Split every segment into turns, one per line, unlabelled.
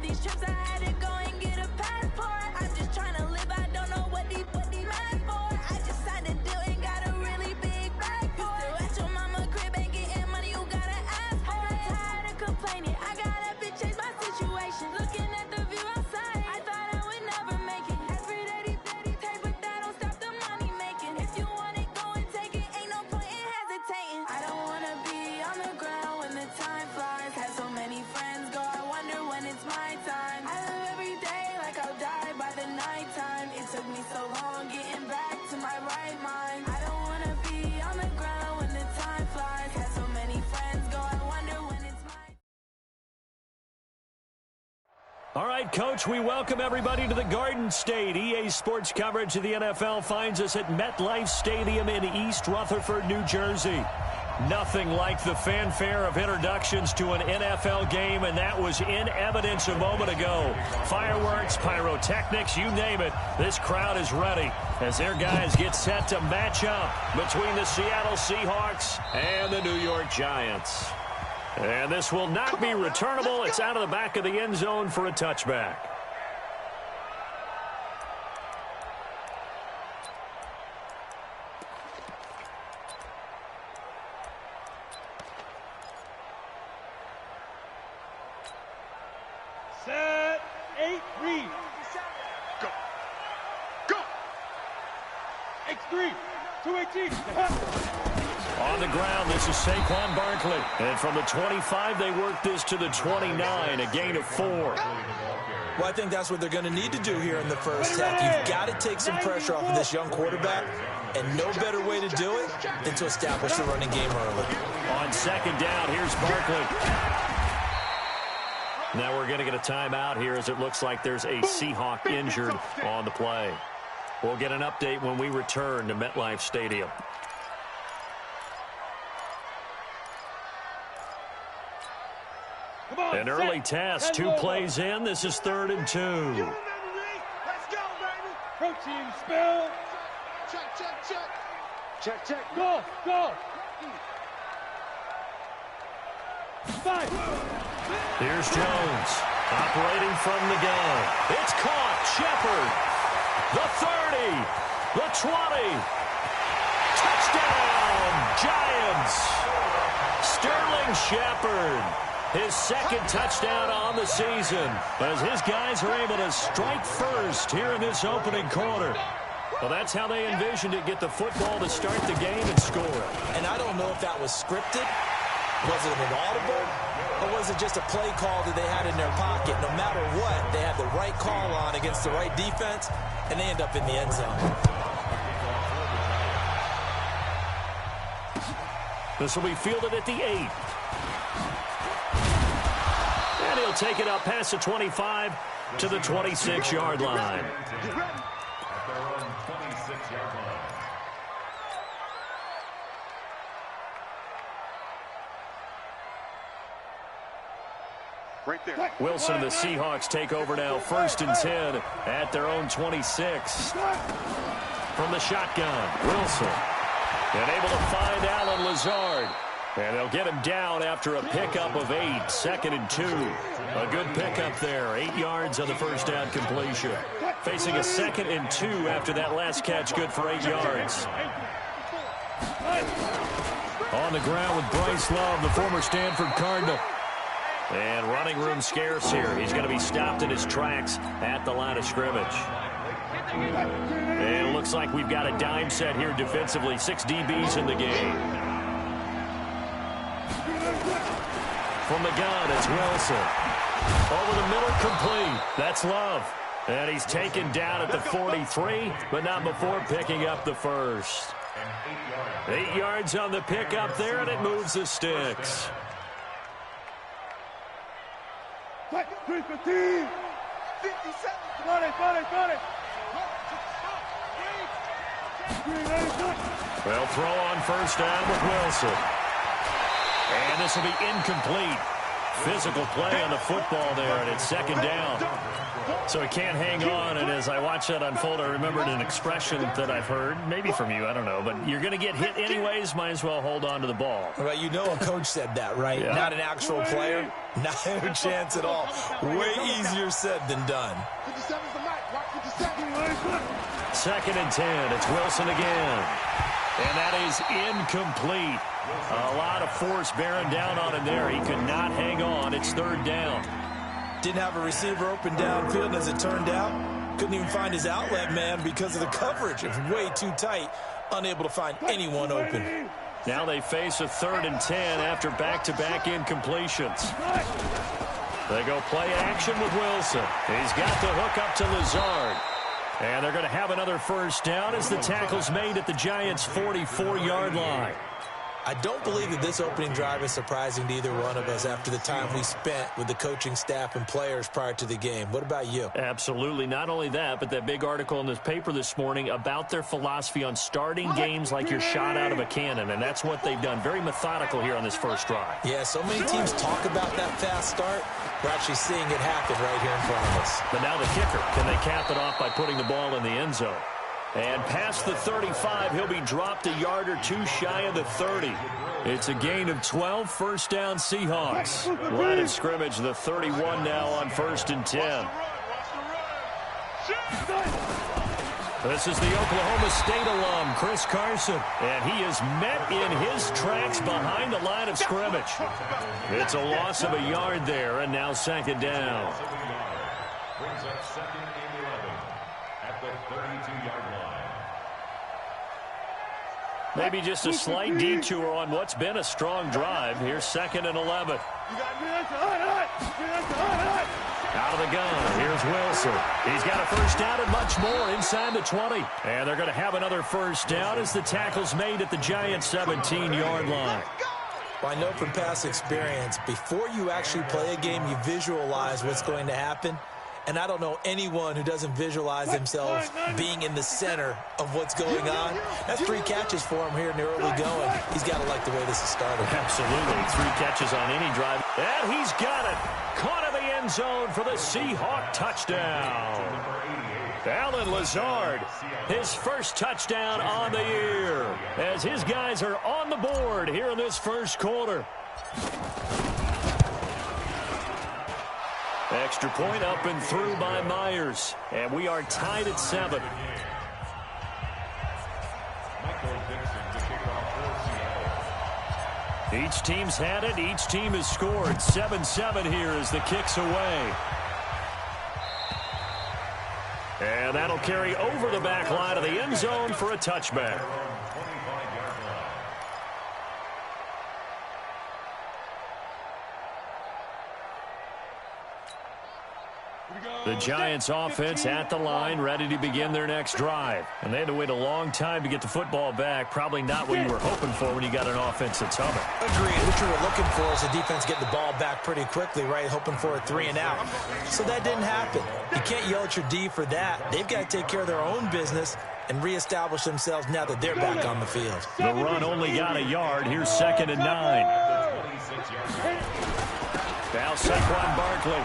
these trips, I had to go and get a passport. I'm just trying to live, I don't know what these mad for. I just signed a deal and got a really big bag for it. You still at your mama crib, ain't getting money, you gotta ask for it. I'm tired of complaining, I gotta bitch change my situation. Looking at the view outside, I thought I would never make it. Every day they take, but that don't stop the money making. If you want it, go and take it, ain't no point in hesitating. I don't wanna be on the ground when the time flies. Had so many friends go, I wonder when it's my time. I live every day like I'll die by the nighttime. It took me so long getting back to my right mind. I don't wanna be on the ground when the time flies. Had so many friends go, I wonder when it's my.
All right, Coach, we welcome everybody to the Garden State. EA Sports coverage of the NFL finds us at MetLife Stadium in East Rutherford, New Jersey. Nothing like the fanfare of introductions to an NFL game, and that was in evidence a moment ago. Fireworks, pyrotechnics, you name it. This crowd is ready as their guys get set to match up between the Seattle Seahawks and the New York Giants. And this will not be returnable. It's out of the back of the end zone for a touchback.
Set, 8, read. Go. Go. X3, 218.
On the ground, this is Saquon Barkley. And from the 25, they work this to the 29, a gain of 4.
Well, I think that's what they're going to need to do here in the first half. You've got to take some pressure off of this young quarterback, and no better way to do it than to establish the running game early.
On second down, here's Barkley. Now we're going to get a timeout here as it looks like there's a Seahawk injured on the play. We'll get an update when we return to MetLife Stadium. An early test, 2 plays in. This is 3rd and 2.
Let's go, baby. Protein spill. Check, check, check. Check, check. Go, go. 5.
Here's Jones, operating from the gun. It's caught. Shepard. The 30. The 20. Touchdown, Giants. Sterling Shepard. His second touchdown on the season as his guys are able to strike first here in this opening quarter. Well, that's how they envisioned it, get the football to start the game and score.
And I don't know if that was scripted. Was it an audible? Or was it just a play call that they had in their pocket? No matter what, they had the right call on against the right defense, and they end up in the end zone.
This will be fielded at the 8. And he'll take it up past the 25 to the 26-yard line.
Right there.
Wilson and the Seahawks take over now, 1st and 10 at their own 26. From the shotgun, Wilson. And able to find Allen Lazard. And they'll get him down after a pickup of 8, 2nd and 2. A good pickup there, 8 yards on the first down completion. Facing a 2nd and 2 after that last catch, good for 8 yards. On the ground with Bryce Love, the former Stanford Cardinal. And running room scarce here. He's going to be stopped in his tracks at the line of scrimmage. And it looks like we've got a dime set here defensively. 6 DBs in the game. From the gun, it's Wilson. Over the middle, complete. That's Love. And he's taken down at the 43, but not before picking up the first. 8 yards on the pickup there, and it moves the sticks.
315. 57. Got it.
They'll throw on first down with Wilson. And this will be incomplete. Physical play on the football there, and it's second down. So he can't hang on, and as I watch that unfold, I remembered an expression that I've heard, maybe from you, I don't know, but you're going to get hit anyways, might as well hold on to the ball.
Well, you know a coach said that, right? Yeah. Not an actual player, not a chance at all. Way easier said than done.
57's the mic. Watch 57.
Second and 10. It's Wilson again. And that is incomplete. A lot of force bearing down on him there. He could not hang on. It's third down.
Didn't have a receiver open downfield, as it turned out. Couldn't even find his outlet man because of the coverage. It was way too tight. Unable to find anyone open.
Now they face a third and 10 after back-to-back incompletions. They go play action with Wilson. He's got the hook up to Lazard. And they're going to have another first down as the tackle's made at the Giants' 44-yard line.
I don't believe that this opening drive is surprising to either one of us after the time we spent with the coaching staff and players prior to the game. What about you?
Absolutely. Not only that, but that big article in this paper this morning about their philosophy on starting games like you're shot out of a cannon, and that's what they've done. Very methodical here on this first drive.
Yeah, so many teams talk about that fast start. We're actually seeing it happen right here in front of us.
But now the kicker. Can they cap it off by putting the ball in the end zone? And past the 35, he'll be dropped a yard or two shy of the 30. It's a gain of 12, first down Seahawks. Line of scrimmage, the 31 now on first and 10. This is the Oklahoma State alum, Chris Carson, and he is met in his tracks behind the line of scrimmage. It's a loss of a yard there, and now second down.
Brings up second and 11 at the 32-yard line.
Maybe just a slight detour on what's been a strong drive. Here's second and 11. Out of the gun, here's Wilson. He's got a first down and much more inside the 20. And they're going to have another first down as the tackle's made at the Giants' 17-yard line.
Well, I know from past experience, before you actually play a game, you visualize what's going to happen. And I don't know anyone who doesn't visualize themselves being in the center of what's going on. That's 3 catches for him here in the early going. He's got to like the way this is started.
Absolutely. 3 catches on any drive. And he's got it. Caught in the end zone for the Seahawk touchdown. Alan Lazard, his first touchdown on the year, as his guys are on the board here in this first quarter. Extra point up and through by Myers. And we are tied at 7. Each team's had it. Each team has scored. 7-7 here as the kick's away. And that'll carry over the back line of the end zone for a touchback. The Giants offense at the line, ready to begin their next drive. And they had to wait a long time to get the football back. Probably not what you were hoping for when you got an offense that's humming.
Agreed. What you were looking for is the defense getting the ball back pretty quickly, right? Hoping for a 3 and out. So that didn't happen. You can't yell at your D for that. They've got to take care of their own business and reestablish themselves now that they're back on the field.
The run only got a yard. Here's second and 9. Now Saquon Barkley.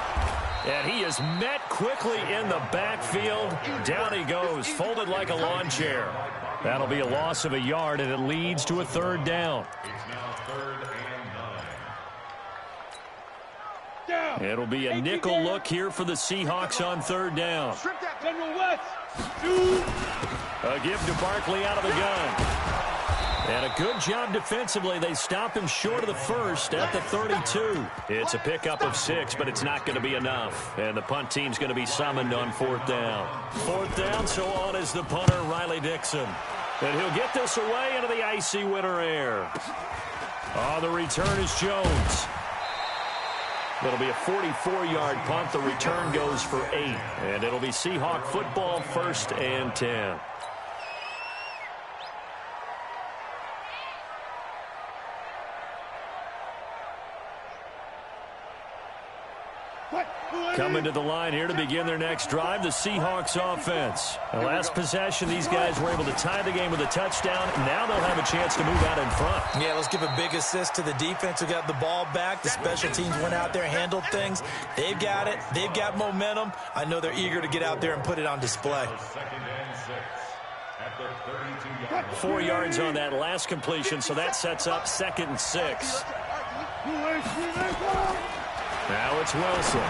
And he is met quickly in the backfield. Down he goes, folded like a lawn chair. That'll be a loss of a yard, and it leads to a third down.
It's now third and 9.
It'll be a nickel look here for the Seahawks on third down. A give to Barkley out of the gun. And a good job defensively. They stop him short of the first at the 32. It's a pickup of 6, but it's not going to be enough. And the punt team's going to be summoned on fourth down. Fourth down, so on is the punter, Riley Dixon. And he'll get this away into the icy winter air. On the return is Jones. It'll be a 44-yard punt. The return goes for 8. And it'll be Seahawk football, first and 10. Coming to the line here to begin their next drive, the Seahawks offense. The last possession, these guys were able to tie the game with a touchdown. Now they'll have a chance to move out in front.
Yeah, let's give a big assist to the defense who got the ball back. The special teams went out there, handled things. They've got it. They've got momentum. I know they're eager to get out there and put it on display.
4 yards on that last completion, so that sets up 2nd and 6. Now it's Wilson.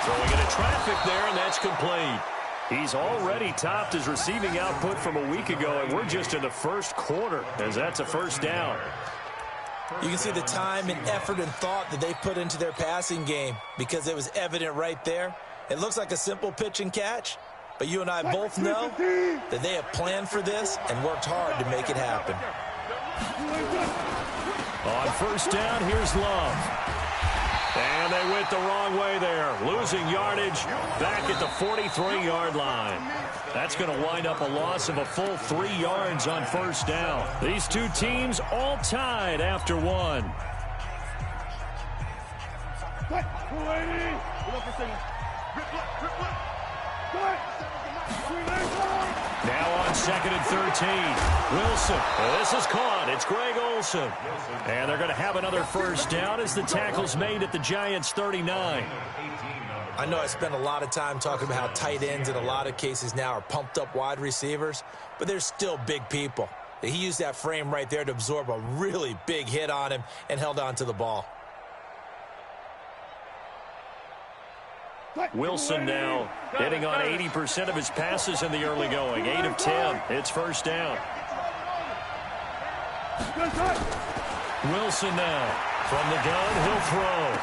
Throwing into traffic there, and that's complete. He's already topped his receiving output from a week ago, and we're just in the first quarter, as that's a first down.
You can see the time and effort and thought that they put into their passing game because it was evident right there. It looks like a simple pitch and catch, but you and I both know that they have planned for this and worked hard to make it happen.
On first down, here's Love. And they went the wrong way there, losing yardage back at the 43-yard line. That's going to wind up a loss of a full 3 yards on first down. These two teams all tied after one. Now on 2nd and 13. Wilson. This is caught. It's Greg Olsen. And they're going to have another first down as the tackle's made at the Giants' 39.
I know I spent a lot of time talking about how tight ends in a lot of cases now are pumped up wide receivers, but they're still big people. He used that frame right there to absorb a really big hit on him and held on to the ball.
Wilson now hitting on 80% of his passes in the early going. 8 of 10. It's first down. Wilson now from the gun. He'll throw.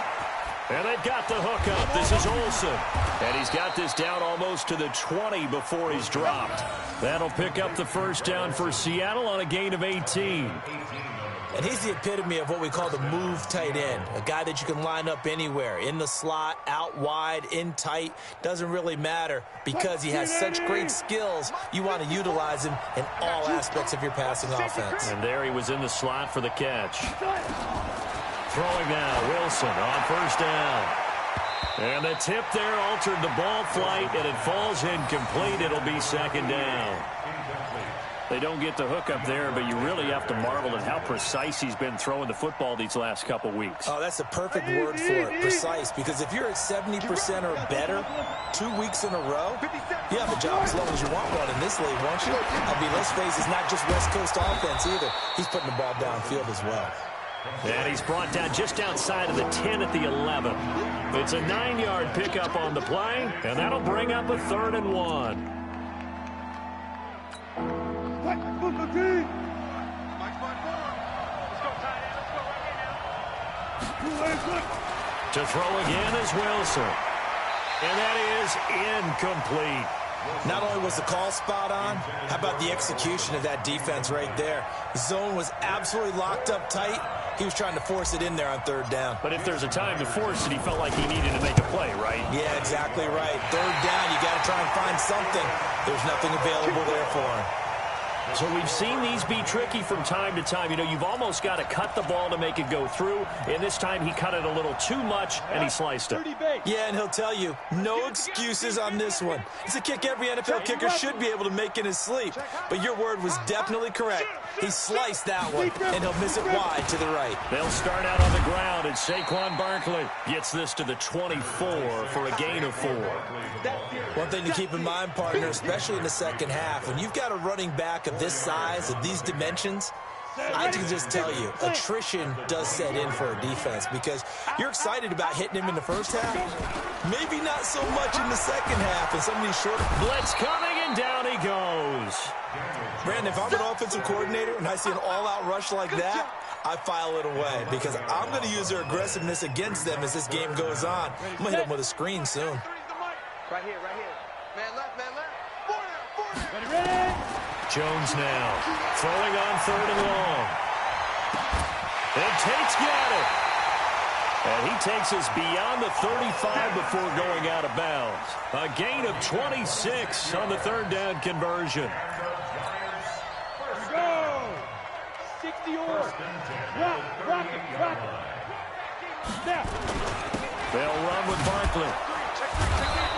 And they've got the hook up. This is Olsen. And he's got this down almost to the 20 before he's dropped. That'll pick up the first down for Seattle on a gain of 18.
And he's the epitome of what we call the move tight end, a guy that you can line up anywhere, in the slot, out wide, in tight, doesn't really matter because he has such great skills. You want to utilize him in all aspects of your passing offense.
And there he was in the slot for the catch. Throwing now, Wilson on first down. And the tip there altered the ball flight, and it falls incomplete. It'll be 2nd down. They don't get the hook up there, but you really have to marvel at how precise he's been throwing the football these last couple weeks.
Oh, that's the perfect word for it, precise, because if you're at 70% or better 2 weeks in a row, you have a job as long as you want one in this league, won't you? I mean, let's face it, it's not just West Coast offense either. He's putting the ball downfield as well.
And he's brought down just outside of the 10 at the 11. It's a 9-yard pickup on the play, and that'll bring up a 3rd and 1. To throw again is Wilson. And that is incomplete.
Not only was the call spot on, how about the execution of that defense right there? The zone was absolutely locked up tight. He was trying to force it in there on 3rd down.
But if there's a time to force it, he felt like he needed to make a play, right?
Yeah, exactly right. 3rd down, you got to try and find something. There's nothing available there for him.
So we've seen these be tricky from time to time. You know, you've almost got to cut the ball to make it go through. And this time he cut it a little too much, and he sliced it.
Yeah, and he'll tell you, no excuses on this one. It's a kick every NFL kicker should be able to make in his sleep. But your word was definitely correct. He sliced that one, and he'll miss it wide to the right.
They'll start out on the ground, and Saquon Barkley gets this to the 24 for a gain of 4.
One thing to keep in mind, partner, especially in the second half, when you've got a running back of this size, of these dimensions, I can just tell you, attrition does set in for a defense because you're excited about hitting him in the first half. Maybe not so much in the second half, and some of these short...
Blitz coming, and down he goes.
Brandon, if I'm an offensive coordinator and I see an all-out rush like that, I file it away because I'm going to use their aggressiveness against them as this game goes on. I'm going to hit them with a screen soon.
Right here. Man left.
Ready. Jones now throwing on 3rd and long. And Tate's got it. And he takes us beyond the 35 before going out of bounds. A gain of 26 on the 3rd down conversion.
Go! 60 or rock it. Snap.
They'll run with Barkley.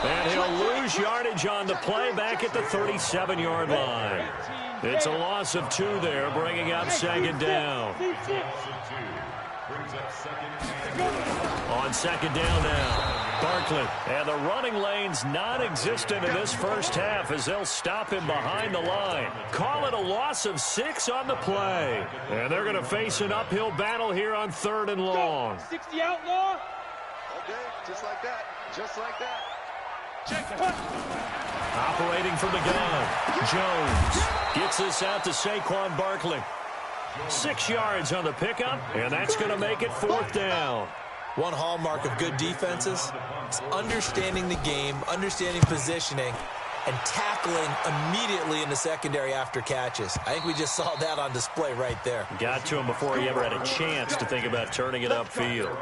And he'll lose yardage on the play back at the 37-yard line. It's a loss of 2 there, bringing up second down. On second down now, Barkley. And the running lane's non-existent in this first half as they'll stop him behind the line. Call it a loss of 6 on the play. And they're going to face an uphill battle here on 3rd and long.
60 outlaw.
Okay, just like that. Just like that.
Operating from the gun, Jones gets this out to Saquon Barkley. 6 yards on the pickup, and that's going to make it 4th down.
One hallmark of good defenses is understanding the game, understanding positioning, and tackling immediately in the secondary after catches. I think we just saw that on display right there.
Got to him before he ever had a chance to think about turning it upfield.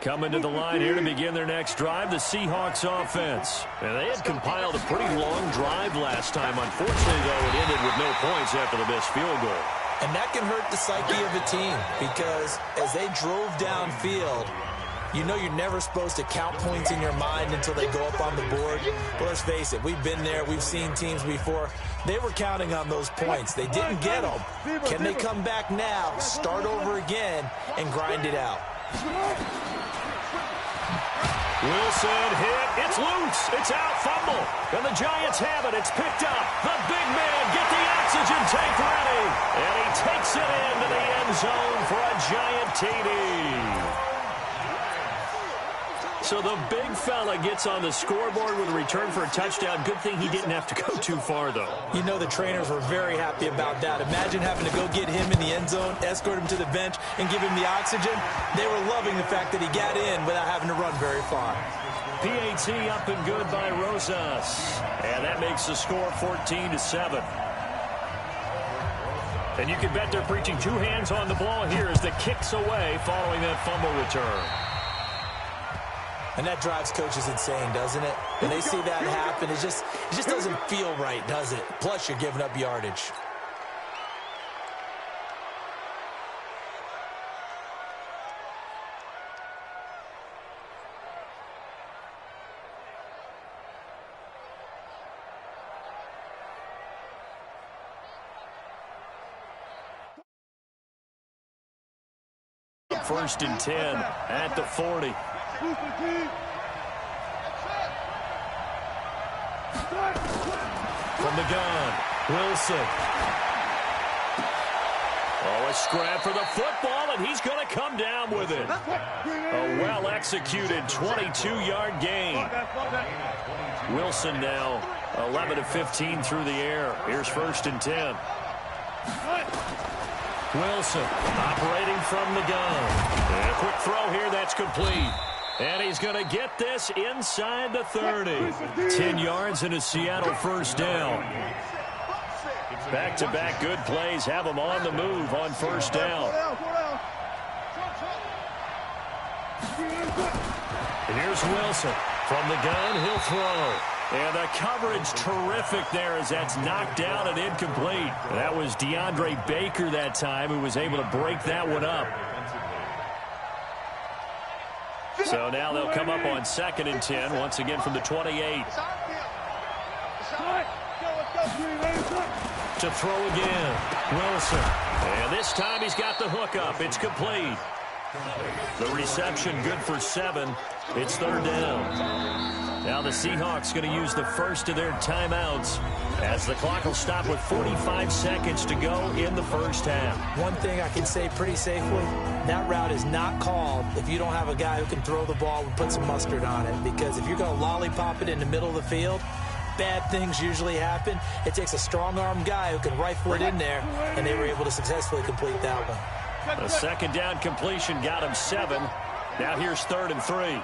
Coming to the line here to begin their next drive, the Seahawks offense. And they had compiled a pretty long drive last time. Unfortunately, though, it ended with no points after the missed field goal.
And that can hurt the psyche of a team because as they drove downfield, you know you're never supposed to count points in your mind until they go up on the board. But let's face it, we've been there. We've seen teams before. They were counting on those points. They didn't get them. Can they come back now, start over again, and grind it out?
Wilson hit. It's loose. It's out. Fumble. And the Giants have it. It's picked up. The big man get the oxygen tank ready. And he takes it into the end zone for a Giant TD. So the big fella gets on the scoreboard with a return for a touchdown. Good thing he didn't have to go too far, though.
You know the trainers were very happy about that. Imagine having to go get him in the end zone, escort him to the bench, and give him the oxygen. They were loving the fact that he got in without having to run very far.
PAT up and good by Rosas. And that makes the score 14-7. And you can bet they're preaching 2 hands on the ball here as the kick's away following that fumble return.
And that drives coaches insane, doesn't it? When they see that happen, it just doesn't feel right, does it? Plus, you're giving up yardage.
First and 10 at the 40. From the gun, Wilson. Oh, a scrap for the football, and he's going to come down with it. A well-executed 22-yard gain. Wilson now 11 of 15 through the air. Here's first and 10. Wilson operating from the gun. And a quick throw here that's complete. And he's going to get this inside the 30. 10 yards and a Seattle first down. Back-to-back good plays have him on the move on first down. And here's Wilson. From the gun, he'll throw. And the coverage terrific there as that's knocked down and incomplete. That was DeAndre Baker that time who was able to break that one up. So now they'll come up on second and 10, once again from the 28. To throw again, Wilson. And this time he's got the hook up. It's complete. The reception good for 7. It's third down. Now the Seahawks going to use the first of their timeouts as the clock will stop with 45 seconds to go in the first half.
One thing I can say pretty safely, that route is not called if you don't have a guy who can throw the ball and put some mustard on it. Because if you're going to lollipop it in the middle of the field, bad things usually happen. It takes a strong-armed guy who can rifle it in there, and they were able to successfully complete that one.
A second down completion got him 7. Now here's third and 3.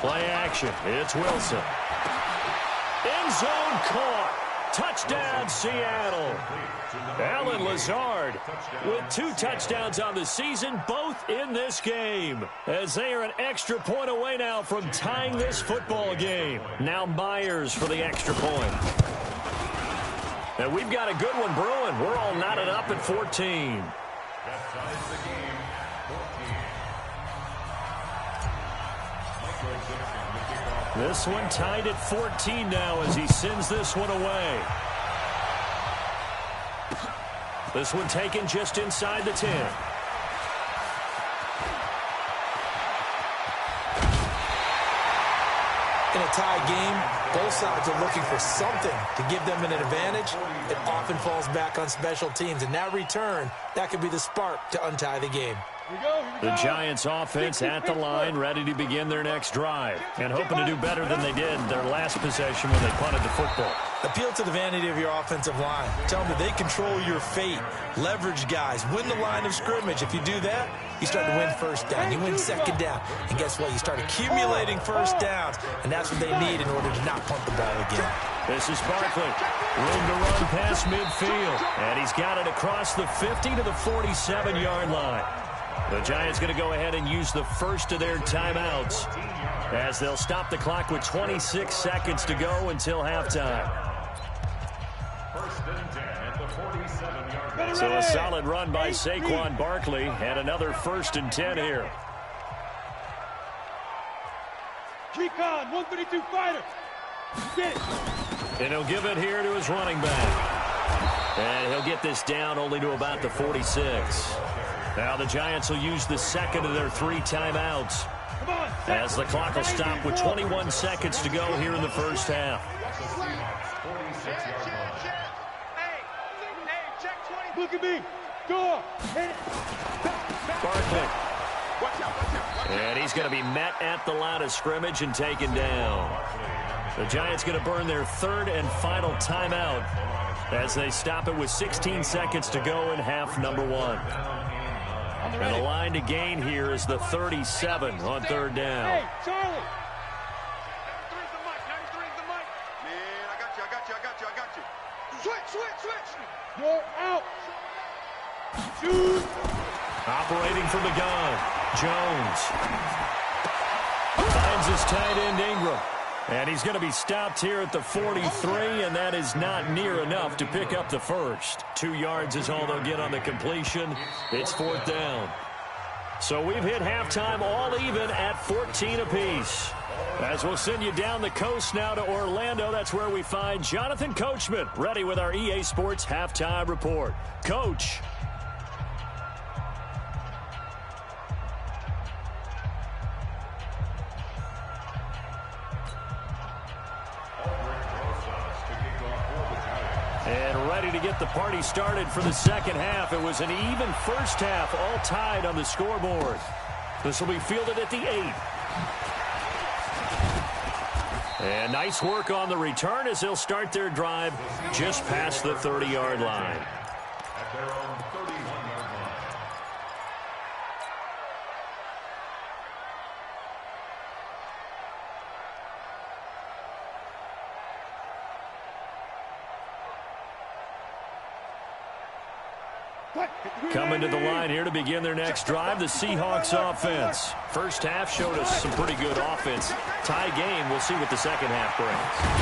Play action. It's Wilson. End zone caught. Touchdown, Seattle. Allen Lazard with 2 touchdowns on the season, both in this game, as they are an extra point away now from tying this football game. Now Myers for the extra point. And we've got a good one brewing. We're all knotted up at 14.
That ties the game, 14.
This one tied at 14 now as he sends this one away. This one taken just inside the 10.
In a tie game, both sides are looking for something to give them an advantage. It often falls back on special teams. And that return, that could be the spark to untie the game.
The Giants offense at the line, ready to begin their next drive. And hoping to do better than they did their last possession when they punted the football.
Appeal to the vanity of your offensive line. Tell them that they control your fate. Leverage guys. Win the line of scrimmage. If you do that, you start to win first down. You win second down. And guess what? You start accumulating first downs. And that's what they need in order to not punt the ball again.
This is Barkley. Room to run past midfield. And he's got it across the 50 to the 47-yard line. The Giants going to go ahead and use the first of their timeouts as they'll stop the clock with 26 seconds to go until halftime.
First and 10 at the 47-yard line.
So a solid run by Saquon Barkley and another first and 10 here.
Recon, 132 fighter. Get it.
And he'll give it here to his running back. And he'll get this down only to about the 46. Now the Giants will use the second of their 3 timeouts as the clock will stop with 21 seconds to go here in the first half.
Look at me. Go.
Barkley. And he's going to be met at the line of scrimmage and taken down. The Giants going to burn their third and final timeout as they stop it with 16 seconds to go in half number 1. And the line to gain here is the 37 on third down.
Hey, Charlie.
93's the mic. 93's the mic. Man, I got you. Switch.
You're out. Shoot.
Operating from the gun, Jones. Finds his tight end Ingram. And he's going to be stopped here at the 43, and that is not near enough to pick up the first. 2 yards is all they'll get on the completion. It's fourth down. So we've hit halftime all even at 14 apiece. As we'll send you down the coast now to Orlando, that's where we find Jonathan Coachman, ready with our EA Sports Halftime Report. Coach. And ready to get the party started for the second half. It was an even first half, all tied on the scoreboard. This will be fielded at the 8. And nice work on the return as they'll start their drive just past the 30-yard line.
At their own 31-yard line.
Coming to the line here to begin their next drive, the Seahawks offense. First half showed us some pretty good offense. Tie game, we'll see what the second half brings.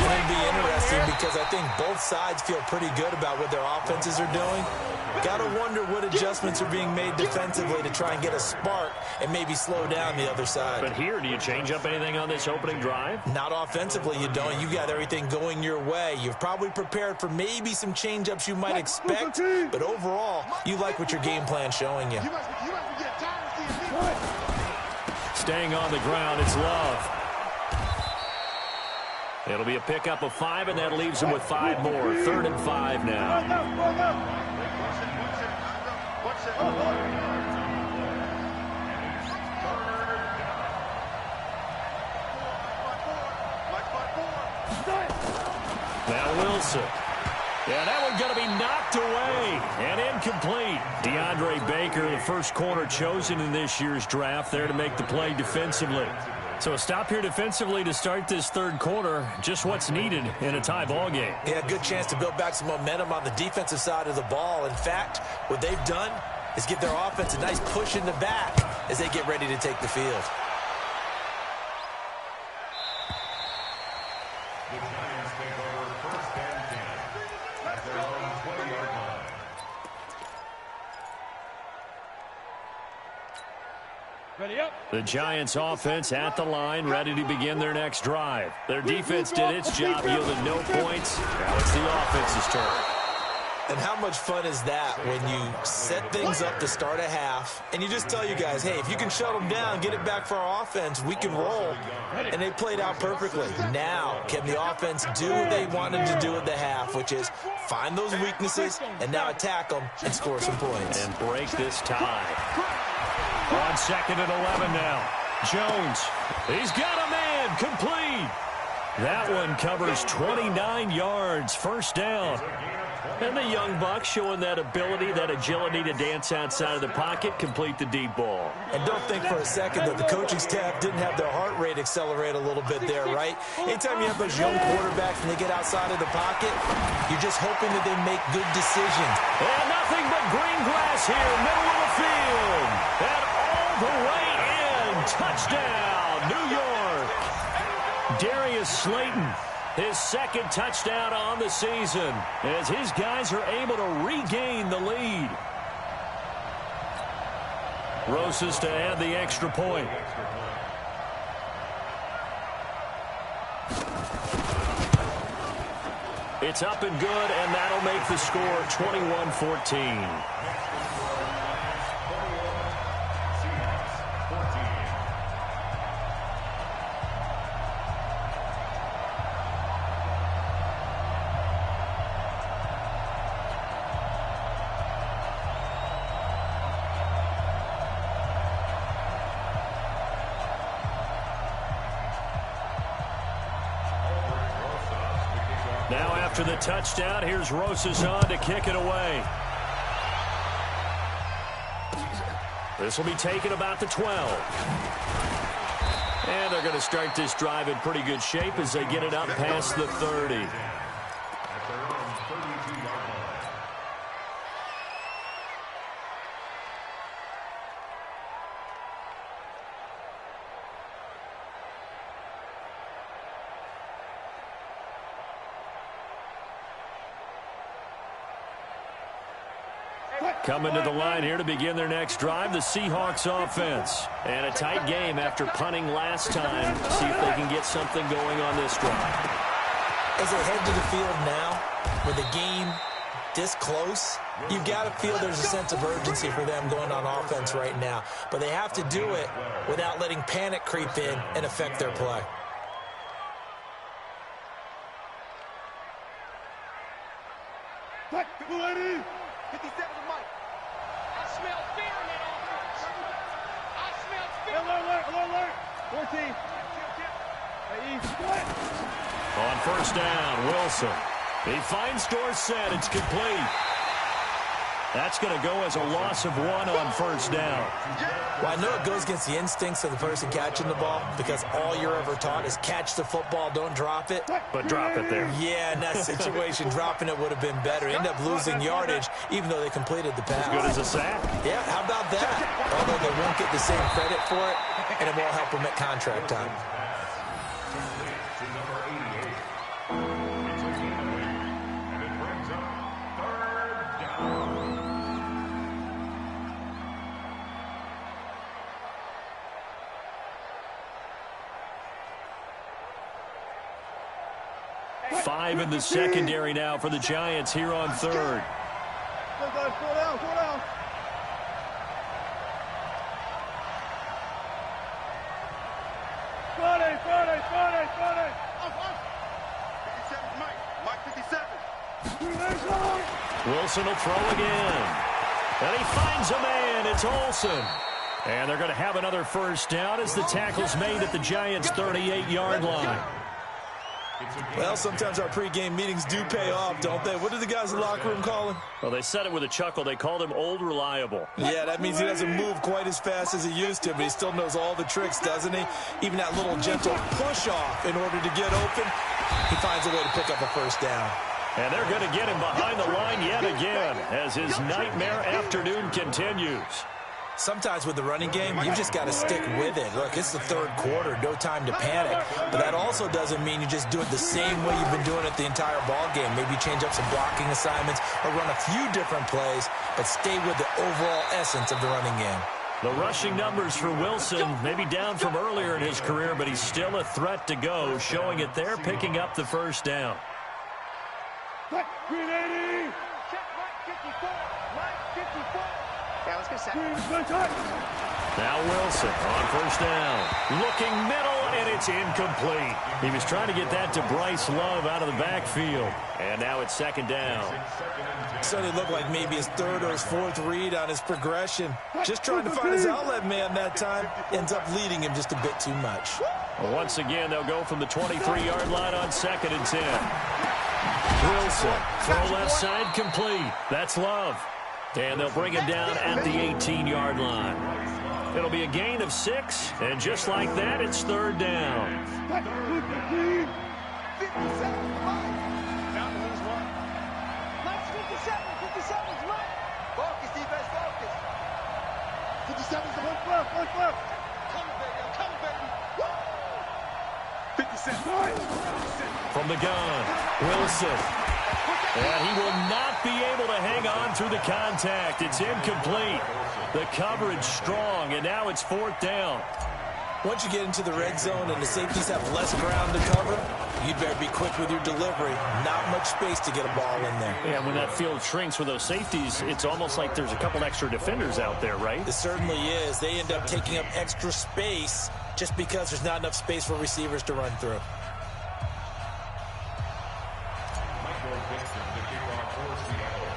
It'll be interesting because I think both sides feel pretty good about what their offenses are doing. Got to wonder what adjustments are being made defensively to try and get a spark and maybe slow down the other side.
But here, do you change up anything on this opening drive?
Not offensively, you don't. You got everything going your way. You've probably prepared for maybe some change-ups you might expect, but overall, you like what your game plan's showing you.
Staying on the ground, it's Love. It'll be a pickup of 5, and that leaves him with 5 more. 3rd and 5 now. Now Wilson. Yeah, that one's going to be knocked away and incomplete. DeAndre Baker, the first corner chosen in this year's draft, there to make the play defensively. So a stop here defensively to start this third quarter, just what's needed in a tie ball game.
Yeah, good chance to build back some momentum on the defensive side of the ball. In fact, what they've done is give their offense a nice push in the back as they get ready to take the field.
The Giants take over first and 10 at their own
The Giants offense at the line, ready to begin their next drive. Their defense did its job, yielded no points. Now it's the offense's turn.
And how much fun is that when you set things up to start a half, and you just tell you guys, hey, if you can shut them down, get it back for our offense, we can roll. And they played out perfectly. Now, can the offense do what they wanted to do at the half, which is find those weaknesses and now attack them and score some points.
And break this tie. On 2nd and 11 now. Jones, he's got a man, complete. That one covers 29 yards, first down. And the young buck showing that ability, that agility to dance outside of the pocket, complete the deep ball.
And don't think for a second that the coaching staff didn't have their heart rate accelerate a little bit there, right? Anytime you have those young quarterbacks and they get outside of the pocket, you're just hoping that they make good decisions.
And nothing but green grass here, middle of the field. And all the way in. Touchdown, New York. Darius Slayton. His second touchdown on the season as his guys are able to regain the lead. Rosas to add the extra point. It's up and good, and that'll make the score 21-14. Now after the touchdown, here's Rosas on to kick it away. This will be taken about the 12. And they're going to start this drive in pretty good shape as they get it up past the 30. Coming to the line here to begin their next drive, the Seahawks offense. And a tight game after punting last time. See if they can get something going on this drive.
As they head to the field now, with the game this close, you've got to feel there's a sense of urgency for them going on offense right now. But they have to do it without letting panic creep in and affect their play.
Ready? 57 to Mike.
I smell fear in that offense. I smell fear. Alert. 14.
On first down, Wilson. He finds Dorsett. It's complete. That's going to go as a loss of 1 on first down.
Well, I know it goes against the instincts of the person catching the ball because all you're ever taught is catch the football, don't drop it.
But drop it there.
Yeah, in that situation, dropping it would have been better. End up losing yardage, even though they completed the pass.
As good as a sack.
Yeah, how about that? Although they won't get the same credit for it, and it won't help them at contract time.
5 in the secondary now for the Giants here on third.
Slow down. Friday.
57 Mike 57.
Wilson will throw again. And he finds a man. It's Olsen. And they're going to have another first down as the tackle's made at the Giants' 38-yard line.
Well, sometimes our pregame meetings do pay off, don't they? What do the guys in the locker room call him?
Well, they said it with a chuckle. They called him Old Reliable.
Yeah, that means he doesn't move quite as fast as he used to, but he still knows all the tricks, doesn't he? Even that little gentle push-off in order to get open, he finds a way to pick up a first down.
And they're going to get him behind the line yet again as his nightmare afternoon continues.
Sometimes with the running game, you've just got to stick with it. Look, it's the third quarter, no time to panic. But that also doesn't mean you just do it the same way you've been doing it the entire ball game. Maybe change up some blocking assignments or run a few different plays, but stay with the overall essence of the running game.
The rushing numbers for Wilson, maybe down from earlier in his career, but he's still a threat to go, showing it there, picking up the first down.
Green 80. Check, right 54. Right 54. Yeah, let's go set.
Now Wilson on first down. Looking middle, and it's incomplete. He was trying to get that to Bryce Love out of the backfield. And now it's second down.
So it looked like maybe his third or his fourth read on his progression. Just trying to find his outlet man that time. Ends up leading him just a bit too much.
Well, once again, they'll go from the 23-yard line on 2nd and 10. Wilson, throw left side complete. That's Love. And they'll bring him down at the 18-yard line. It'll be a gain of 6, and just like that, it's third down.
Down to lose one. Let's 57. 57's right. Focus, defense, focus. 57's the one left. Come, baby. Come, baby. 57.
From the gun, Wilson. And he will not be able to hang on through the contact. It's incomplete. The coverage strong, and now it's fourth down.
Once you get into the red zone and the safeties have less ground to cover, you'd better be quick with your delivery. Not much space to get a ball in there.
Yeah, when that field shrinks with those safeties, it's almost like there's a couple extra defenders out there, right?
It certainly is. They end up taking up extra space just because there's not enough space for receivers to run through.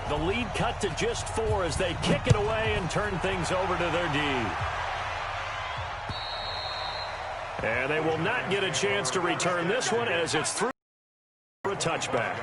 The lead cut to just 4 as they kick it away and turn things over to their D. And they will not get a chance to return this one as it's through for a touchback.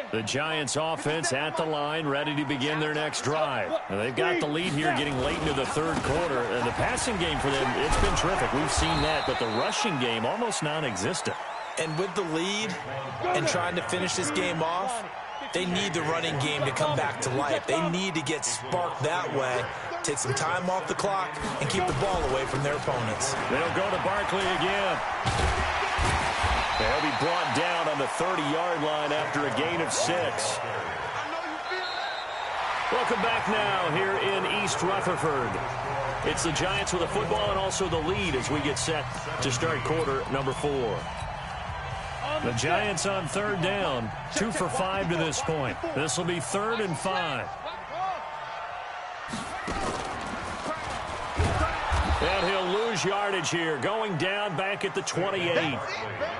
The Giants offense at the line, ready to begin their next drive. Now, they've got the lead here getting late into the third quarter. And the passing game for them, it's been terrific. We've seen that, but the rushing game almost non-existent.
And with the lead and trying to finish this game off, they need the running game to come back to life. They need to get sparked that way, take some time off the clock, and keep the ball away from their opponents.
They'll go to Barkley again. They'll be brought down on the 30-yard line after a gain of 6. Welcome back now here in East Rutherford. It's the Giants with the football and also the lead as we get set to start quarter number 4. The Giants on third down, 2 for 5 to this point. This will be 3rd and 5. And he'll lose yardage here, going down back at the 28.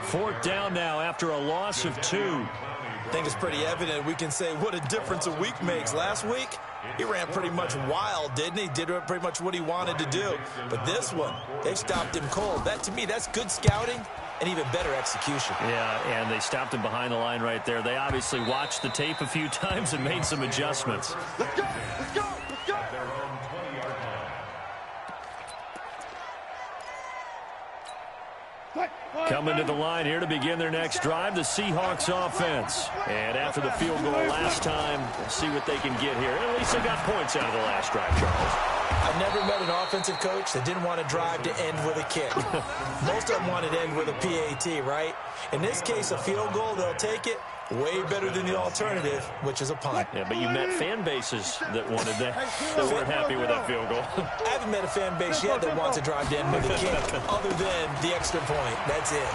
4th down now after a loss of 2.
I think it's pretty evident. We can say what a difference a week makes. Last week, he ran pretty much wild, didn't he? Did pretty much what he wanted to do. But this one, they stopped him cold. That, to me, that's good scouting and even better execution.
Yeah, and they stopped him behind the line right there. They obviously watched the tape a few times and made some adjustments.
Let's go! Let's go! Let's go!
Coming to the line here to begin their next drive, the Seahawks offense. And after the field goal last time, we'll see what they can get here. At least they got points out of the last drive, Charles.
I've never met an offensive coach that didn't want to drive to end with a kick. Most of them wanted to end with a PAT, right? In this case, a field goal, they'll take it. Way better than the alternative, which is a punt.
Yeah, but you met fan bases that wanted that, that weren't happy with that field goal.
I haven't met a fan base yet that wants to drive to end with a kick, other than the extra point. That's it.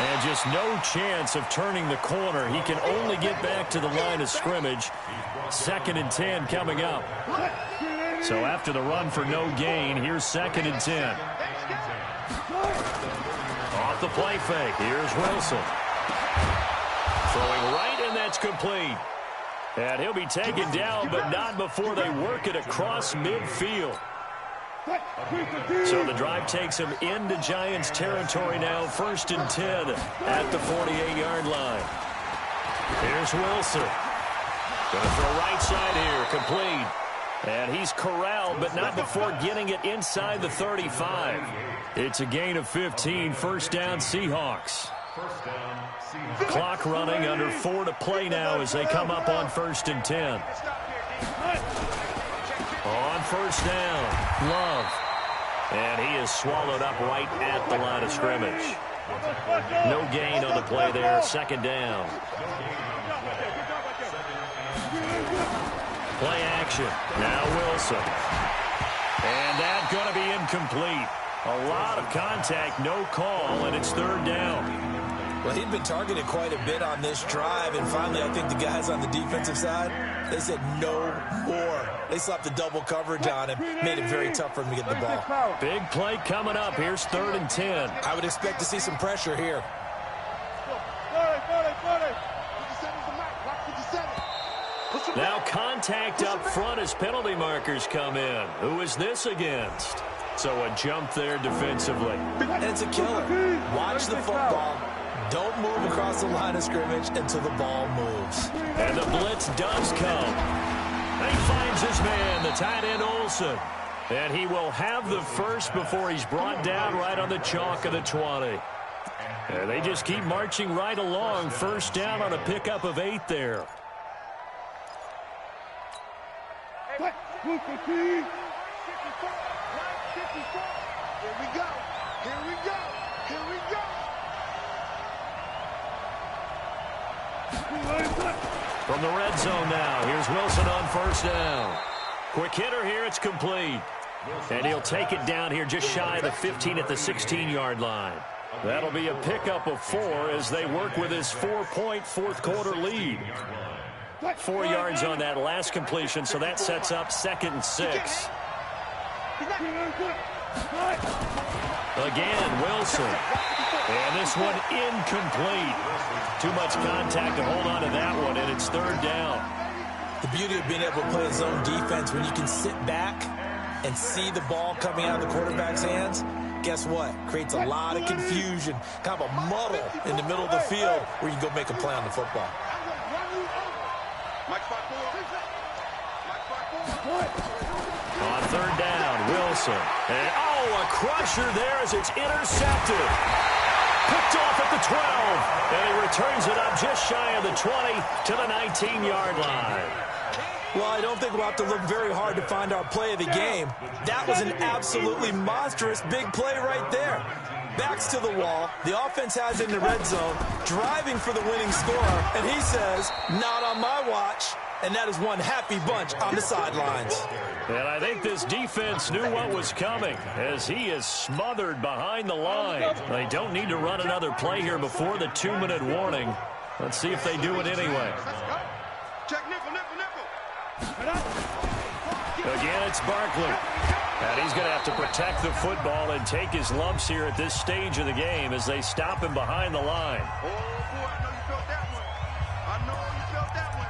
And just no chance of turning the corner. He can only get back to the line of scrimmage. 2nd and 10 coming up. So after the run for no gain, here's 2nd and 10. Off the play fake. Here's Wilson. Throwing right, and that's complete. And he'll be taken down, but not before they work it across midfield. So the drive takes him into Giants territory now. 1st and 10 at the 48-yard line. Here's Wilson. Going to throw right side here, complete. And he's corralled, but not before getting it inside the 35. It's a gain of 15, 1st down Seahawks. Clock running, under 4 to play now as they come up on 1st and 10. On first down, Love. And he is swallowed up right at the line of scrimmage. No gain on the play there. Second down. Play action. Now Wilson. And that's going to be incomplete. A lot of contact, no call, and it's third down.
Well, he'd been targeted quite a bit on this drive, and finally I think the guys on the defensive side, they said no more. They slapped the double coverage on him, made it very tough for him to get the ball.
Big play coming up. Here's 3rd and 10.
I would expect to see some pressure here.
Now contact up front as penalty markers come in. Who is this against? So a jump there defensively.
And it's a killer. Watch the football. Don't move across the line of scrimmage until the ball moves.
And the blitz does come. He finds his man, the tight end Olsen. And he will have the first before he's brought down right on the chalk of the 20. And they just keep marching right along. First down on a pickup of 8 there.
Here we go. Here we go. Here we go.
From the red zone now, here's Wilson on first down. Quick hitter here, it's complete. And he'll take it down here just shy of the 15 at the 16-yard line. That'll be a pickup of 4 as they work with his 4-point fourth-quarter lead. 4 yards on that last completion, so that sets up 2nd and 6. Again, Wilson. And this one incomplete. Too much contact to hold on to that one, and it's 3rd down.
The beauty of being able to play his own defense, when you can sit back and see the ball coming out of the quarterback's hands, guess what? Creates a lot of confusion, kind of a muddle in the middle of the field where you can go make a play on the football.
On 3rd down, Wilson. And, a crusher there as it's intercepted. Picked off at the 12. And he returns it up just shy of the 20 to the 19-yard line.
Well, I don't think we'll have to look very hard to find our play of the game. That was an absolutely monstrous big play right there. Backs to the wall. The offense has it in the red zone, driving for the winning score. And he says, not on my watch. And that is one happy bunch on the sidelines.
And I think this defense knew what was coming as he is smothered behind the line. They don't need to run another play here before the 2-minute warning. Let's see if they do it anyway.
Check nickel, nickel, nickel.
Again, it's Barkley. And he's going to have to protect the football and take his lumps here at this stage of the game as they stop him behind the line.
Oh, boy, I know you felt that one. I know you felt that one.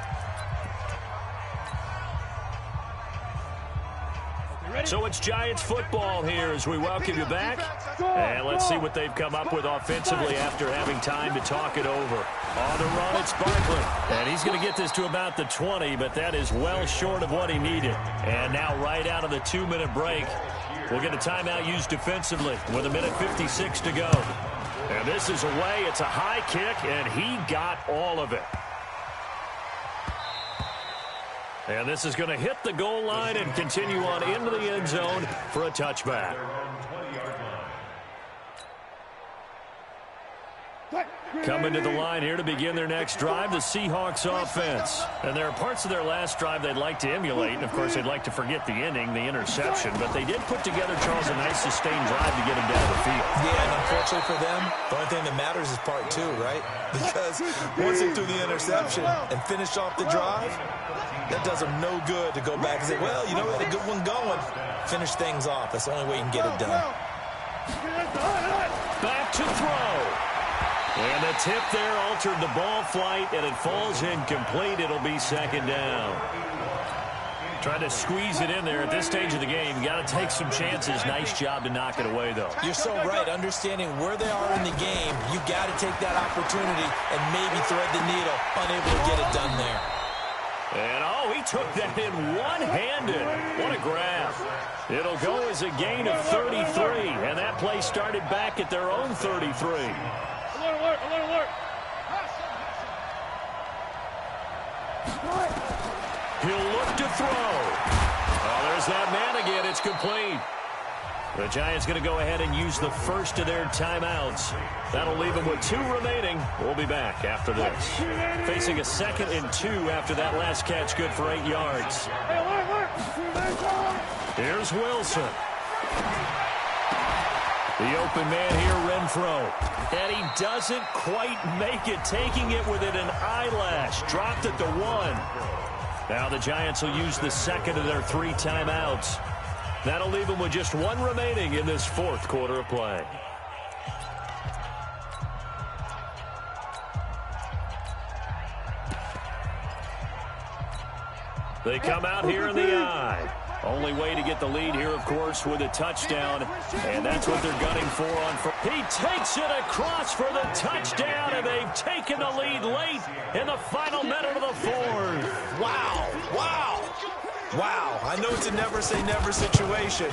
So it's Giants football here as we welcome you back. And let's see what they've come up with offensively after having time to talk it over. On the run, it's Barkley. And he's going to get this to about the 20, but that is well short of what he needed. And now right out of the 2-minute break, we'll get a timeout used defensively with 1:56 to go. And this is away. It's a high kick, and he got all of it. And this is going to hit the goal line and continue on into the end zone for a touchback. Coming to the line here to begin their next drive, the Seahawks offense. And there are parts of their last drive they'd like to emulate. And, of course, they'd like to forget the inning, the interception. But they did put together, Charles, a nice sustained drive to get them down the field.
Yeah, and unfortunately for them, the only thing that matters is part 2, right? Because once they threw the interception and finished off the drive, that does them no good to go back and say, well, you know, we had a good one going. Finish things off. That's the only way you can get it done.
Back to throw. And the tip there altered the ball flight, and it falls incomplete. It'll be 2nd down. Trying to squeeze it in there at this stage of the game. You got to take some chances. Nice job to knock it away, though.
You're so right. Understanding where they are in the game, you got to take that opportunity and maybe thread the needle. Unable to get it done there.
And, he took that in one-handed. What a grab. It'll go as a gain of 33, and that play started back at their own 33.
Alert.
He'll look to throw. Oh, There's that man again. It's complete. The Giants going to go ahead and use the first of their timeouts. That'll leave them with 2 remaining. We'll be back after this. Facing a 2nd and 2 after that last catch, good for 8 yards. Here's Wilson. The open man here, Renfro. And he doesn't quite make it, taking it within an eyelash. Dropped it to 1. Now the Giants will use the 2nd of their 3 timeouts. That'll leave them with just 1 remaining in this 4th quarter of play. They come out here in the eye. Only way to get the lead here, of course, with a touchdown. And that's what they're gunning for on. He takes it across for the touchdown, and they've taken the lead late in the final minute of the 4th.
Wow. Wow. Wow. I know it's a never-say-never situation,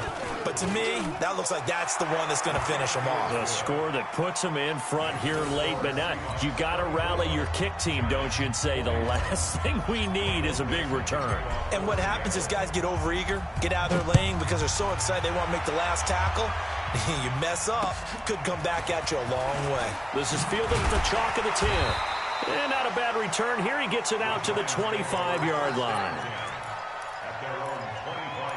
but to me, that looks like that's the one that's going to finish them off.
The score that puts them in front here late, but now you got to rally your kick team, don't you, and say the last thing we need is a big return.
And what happens is guys get overeager, get out of their lane because they're so excited they want to make the last tackle. You mess up, could come back at you a long way.
This is fielded at the chalk of the 10. And not a bad return here. He gets it out to the 25-yard line.
At their own 25-yard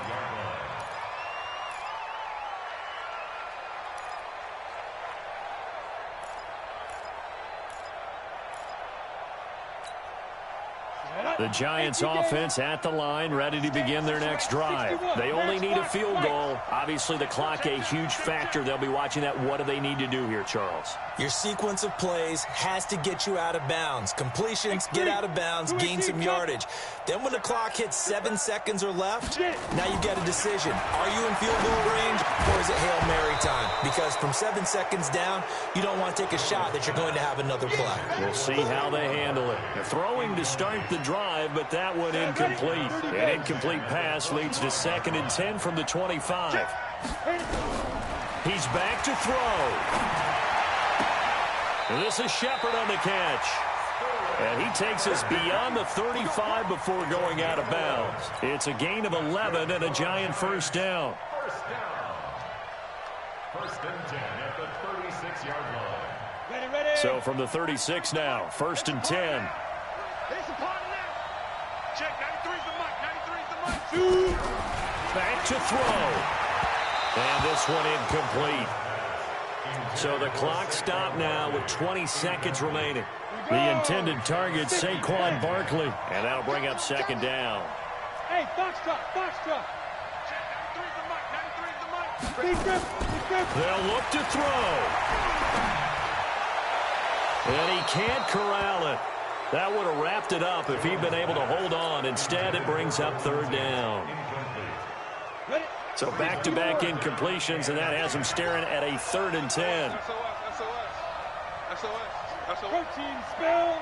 line.
The Giants offense at the line, ready to begin their next drive. They only need a field goal. Obviously, the clock a huge factor. They'll be watching that. What do they need to do here, Charles?
Your sequence of plays has to get you out of bounds. Completions, get out of bounds, gain some yardage. Then when the clock hits 7 seconds or left, now you get a decision. Are you in field goal range, or is it Hail Mary time? Because from 7 seconds down, you don't want to take a shot that you're going to have another play.
We'll see how they handle it. They're throwing to start the drive, but that one incomplete. An incomplete pass leads to 2nd and 10 from the 25. He's back to throw. This is Shepard on the catch. And he takes us beyond the 35 before going out of bounds. It's a gain of 11 and a Giant first down.
First down. 1st and 10 at the 36-yard line.
Ready.
So from the 36 now, 1st and 10.
Here's the partner now. Check, 93's the mic.
Back to throw. And this one incomplete. So the clock stopped now with 20 seconds remaining. The intended target, Saquon Barkley. And that'll bring up 2nd down.
Hey, Foxtrot.
Check, 93's the mic.
Big grip.
They'll look to throw. And he can't corral it. That would have wrapped it up if he'd been able to hold on. Instead, it brings up 3rd down.
Ready.
So back-to-back incompletions, and that has him staring at a 3rd and 10.
Protein spill.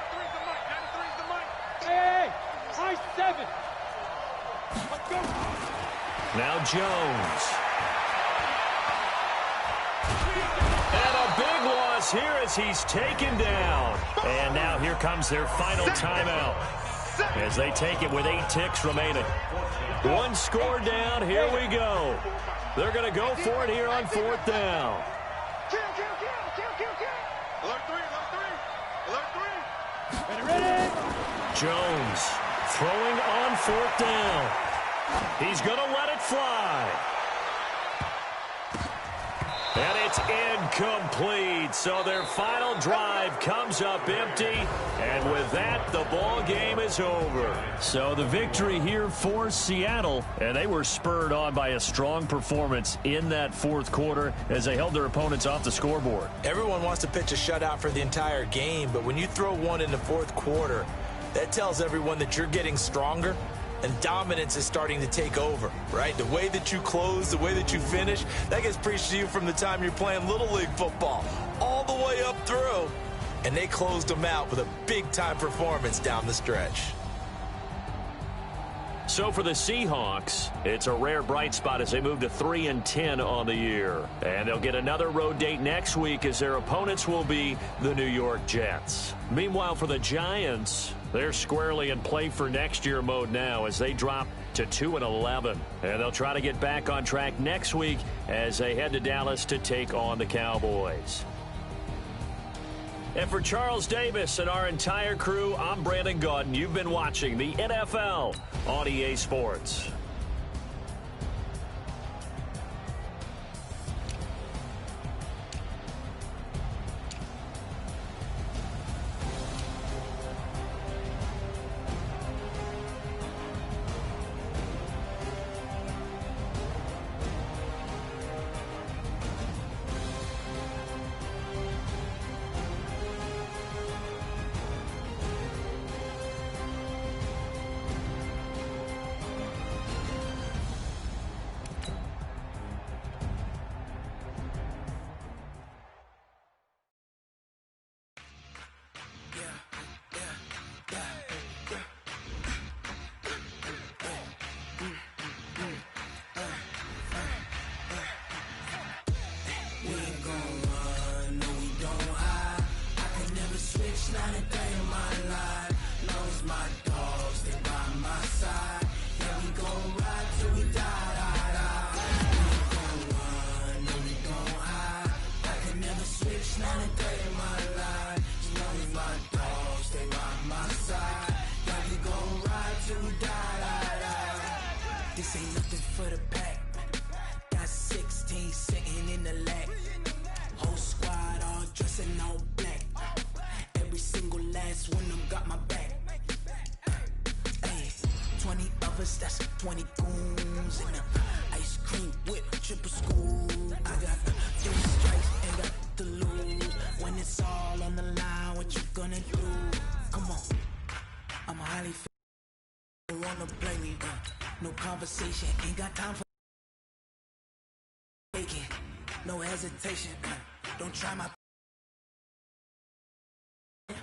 93's the mic.
Hey, high 7. Let's go.
Now Jones. And a big loss here as he's taken down. And now here comes their final timeout as they take it with 8 ticks remaining. 1 score down. Here we go. They're going to go for it here on 4th down.
Kill. Alert 3.
Ready.
Jones throwing on 4th down. He's going to let it fly. And it's incomplete. So their final drive comes up empty. And with that, the ball game is over. So the victory here for Seattle. And they were spurred on by a strong performance in that 4th quarter as they held their opponents off the scoreboard.
Everyone wants to pitch a shutout for the entire game, but when you throw one in the 4th quarter, that tells everyone that you're getting stronger. And dominance is starting to take over, right? The way that you close, the way that you finish, that gets preached to you from the time you're playing Little League football all the way up through. And they closed them out with a big-time performance down the stretch.
So for the Seahawks, it's a rare bright spot as they move to 3-10 on the year. And they'll get another road date next week as their opponents will be the New York Jets. Meanwhile, for the Giants, they're squarely in play for next year mode now as they drop to 2-11. And they'll try to get back on track next week as they head to Dallas to take on the Cowboys. And for Charles Davis and our entire crew, I'm Brandon Gaudin. You've been watching the NFL on EA Sports.
This ain't nothing for the pack. Got 16 sitting in the lag. Whole squad all dressing all black. Every single last one of them got my back. Hey, 20 of us, that's 20 goons in the ice cream whip, triple school. I got 3 strikes and got to lose. When it's all on the line, what you gonna do? Come on, I'm highly don't wanna play me. No conversation, ain't got time for faking. No hesitation, don't try my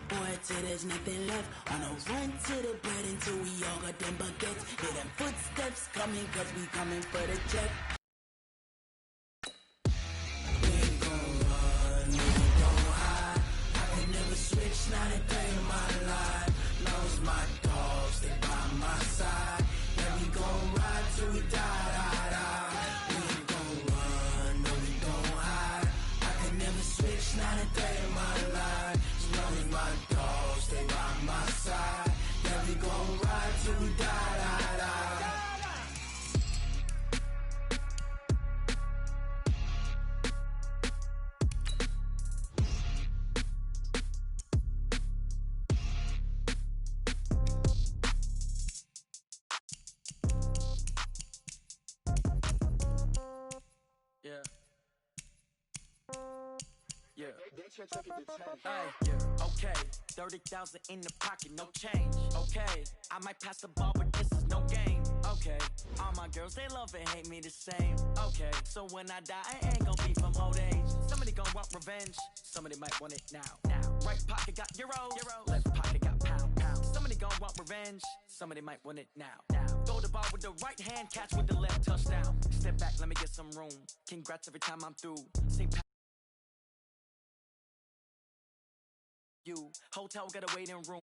boy till there's nothing left. On a run to the bread until we all got them baguettes. Hear them footsteps coming, cause we coming for the check. We ain't gon' run, we don't hide. I can never switch, not a day in my life. Lost my dogs, they by my side. Yeah, we gon' ride till we die, die, die. We ain't gon' run, no, we don't hide. I can never switch, not a day in my life. As long as my dogs stay by my side. Yeah, we gon' ride till we die, die, die.
Okay, 30,000 in the pocket, no change. Okay, I might pass the ball, but this is no game. Okay, all my girls, they love and hate me the same. Okay, so when I die, I ain't gon' be from old age. Somebody gon' want revenge, somebody might want it now. Right pocket got euros, left pocket got pound. Somebody gon' want revenge, somebody might want it now. Throw the ball with the right hand, catch with the left, touchdown. Step back, let me get some room. Congrats every time I'm through. Say you hotel got a waiting room.